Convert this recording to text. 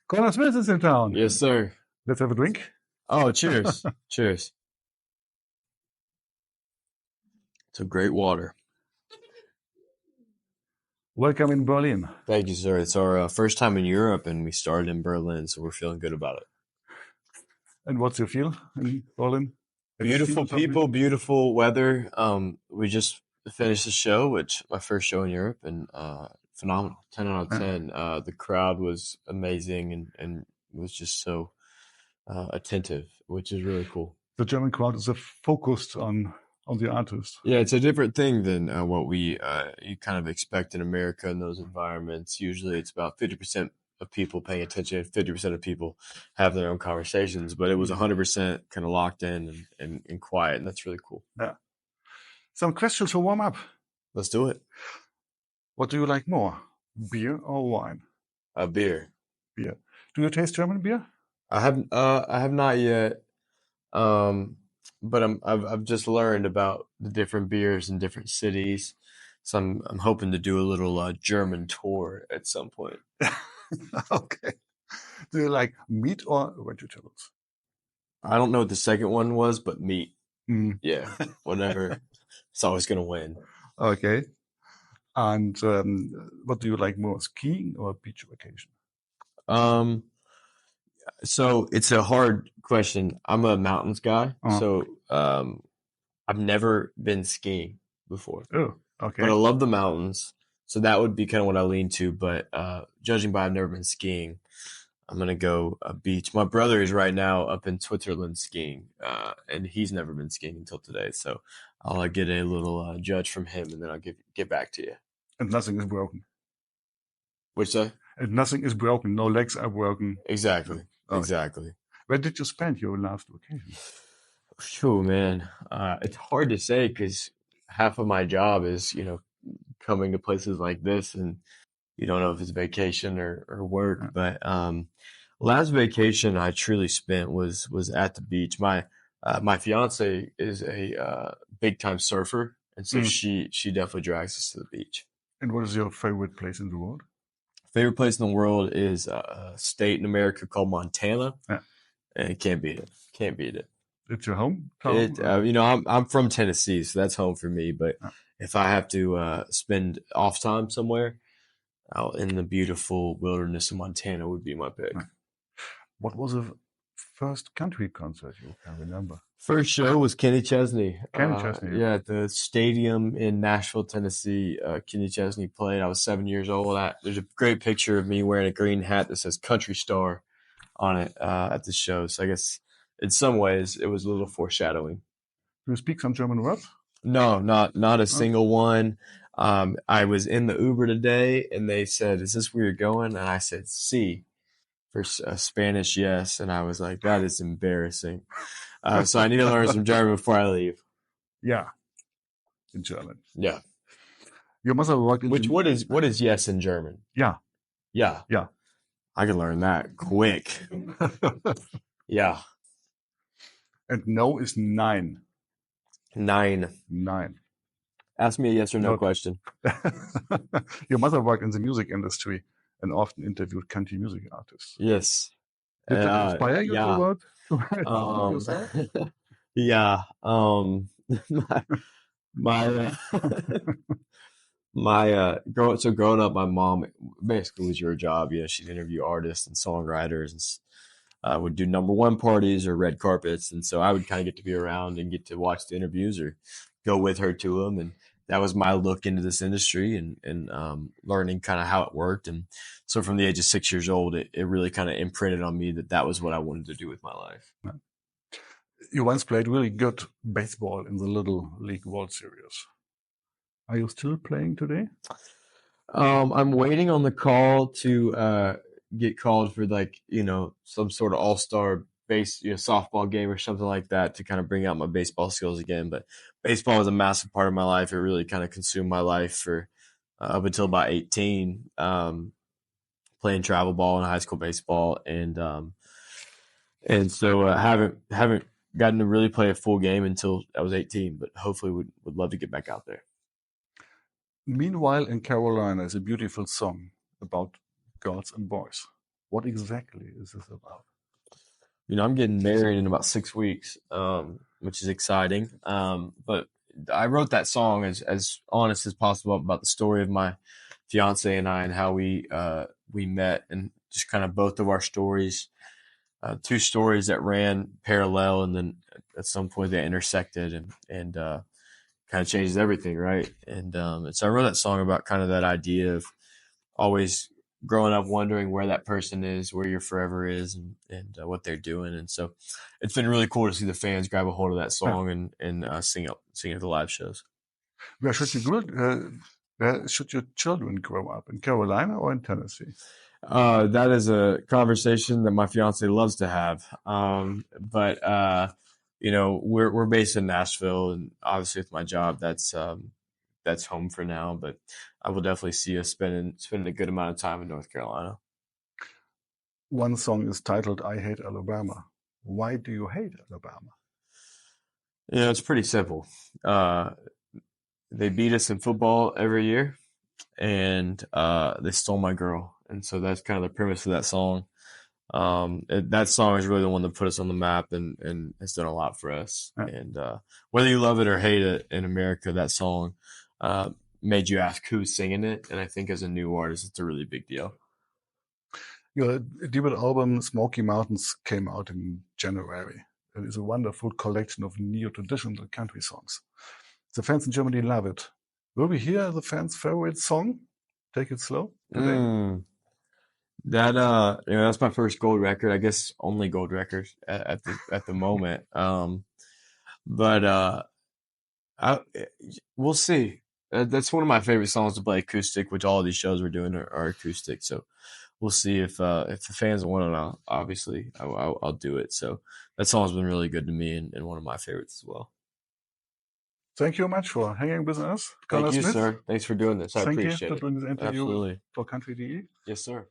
Connor Smith is in town. Yes, sir. Let's have a drink. Oh, cheers. Cheers. It's a great water. Welcome in Berlin. Thank you, sir. It's our first time in Europe, and we started in Berlin, so we're feeling good about it. And what's your feel in Berlin? Beautiful people, beautiful weather. We just finished the show, which my first show in Europe, and phenomenal. 10 out of 10. The crowd was amazing and was just so attentive, which is really cool. The German crowd is focused on the artist. Yeah, it's a different thing than what you kind of expect in America in those environments. Usually it's about 50% of people paying attention, 50% of people have their own conversations, but it was 100% kind of locked in and quiet, and that's really cool. Yeah. Some questions to warm up. Let's do it. What do you like more, beer or wine? Beer. Beer. Do you taste German beer? I have not yet, but I've just learned about the different beers in different cities, so I'm hoping to do a little German tour at some point. Okay. Do you like meat or vegetables? I don't know what the second one was, but meat. Mm. Yeah, whatever. It's always gonna win. Okay. And what do you like more, skiing or beach vacation? So it's a hard question. I'm a mountains guy, so I've never been skiing before. Oh, okay. But I love the mountains, so that would be kind of what I lean to. But judging by I've never been skiing, I'm gonna go beach. My brother is right now up in Switzerland skiing, and he's never been skiing until today. So I'll get a little judge from him, and then I'll get back to you. And nothing is broken. Which say? And nothing is broken. No legs are broken. Exactly. Okay. Exactly. Where did you spend your last vacation? Phew, man, it's hard to say because half of my job is, coming to places like this, and you don't know if it's vacation or work. Yeah. But last vacation I truly spent was at the beach. My fiance is a big time surfer, and so she definitely drags us to the beach. And what is your favorite place in the world? Favorite place in the world is a state in America called Montana. Yeah. And can't beat it. Can't beat it. It's your home? I'm from Tennessee, so that's home for me. But if I have to spend off time somewhere, out in the beautiful wilderness of Montana would be my pick. What was the first country concert you can remember? First show was Kenny Chesney. Kenny Chesney. Yeah, at the stadium in Nashville, Tennessee. Kenny Chesney played. I was 7 years old. There's a great picture of me wearing a green hat that says Country Star on it at the show. So I guess in some ways it was a little foreshadowing. Do you speak some German words? No, not a single one. I was in the Uber today, and they said, "Is this where you're going?" And I said, "Sí," for Spanish, yes. And I was like, "That is embarrassing." So I need to learn some German before I leave. Yeah, in German. Yeah. Your mother worked in. What is yes in German? Yeah. Yeah. Yeah. I can learn that quick. Yeah. And no is nein. Nein. Ask me a yes or no question. Your mother worked in the music industry and often interviewed country music artists. Yes. Did that inspire you to work? Yeah. Growing up, my mom basically was your job. She'd interview artists and songwriters and would do #1 parties or red carpets. And so I would kind of get to be around and get to watch the interviews or go with her to them. And that was my look into this industry and learning kind of how it worked. And so from the age of 6 years old, it really kind of imprinted on me that was what I wanted to do with my life. You once played really good baseball in the Little League World Series. Are you still playing today? I'm waiting on the call to get called for some sort of all-star softball game or something like that to kind of bring out my baseball skills again. But baseball was a massive part of my life. It really kind of consumed my life for up until about 18, playing travel ball and high school baseball. And so haven't gotten to really play a full game until I was 18, but hopefully would love to get back out there. Meanwhile in Carolina is a beautiful song about girls and boys. What exactly is this about? I'm getting married in about 6 weeks, which is exciting. But I wrote that song as honest as possible about the story of my fiance and I and how we met, and just kind of both of our stories, two stories that ran parallel, and then at some point they intersected, and kind of changes everything, right? And so I wrote that song about kind of that idea of always growing up wondering where that person is, where your forever is, and what they're doing. And so it's been really cool to see the fans grab a hold of that song and sing at the live shows. Where should your children grow up? In Carolina or in Tennessee? That is a conversation that my fiance loves to have. But we're based in Nashville, and obviously with my job, that's home for now. But I will definitely see us spending a good amount of time in North Carolina. One song is titled "I Hate Alabama." Why do you hate Alabama? It's pretty simple. They beat us in football every year, and they stole my girl. And so that's kind of the premise of that song. That song is really the one that put us on the map and has done a lot for us. Yeah. And whether you love it or hate it, in America, that song made you ask who's singing it. And I think as a new artist, it's a really big deal. Your debut album, Smoky Mountains, came out in January. It is a wonderful collection of neo-traditional country songs. The fans in Germany love it. Will we hear the fans' favorite song, Take It Slow, today? That's my first gold record. I guess only gold record at the moment. We'll see. That's one of my favorite songs to play acoustic, which all of these shows we're doing are acoustic. So we'll see if the fans want it. Obviously, I'll do it. So that song's been really good to me and one of my favorites as well. Thank you much for hanging with us. Thank you, sir. Thanks for doing this. I appreciate it. Thank you for doing this interview Absolutely. for Country.de. Yes, sir.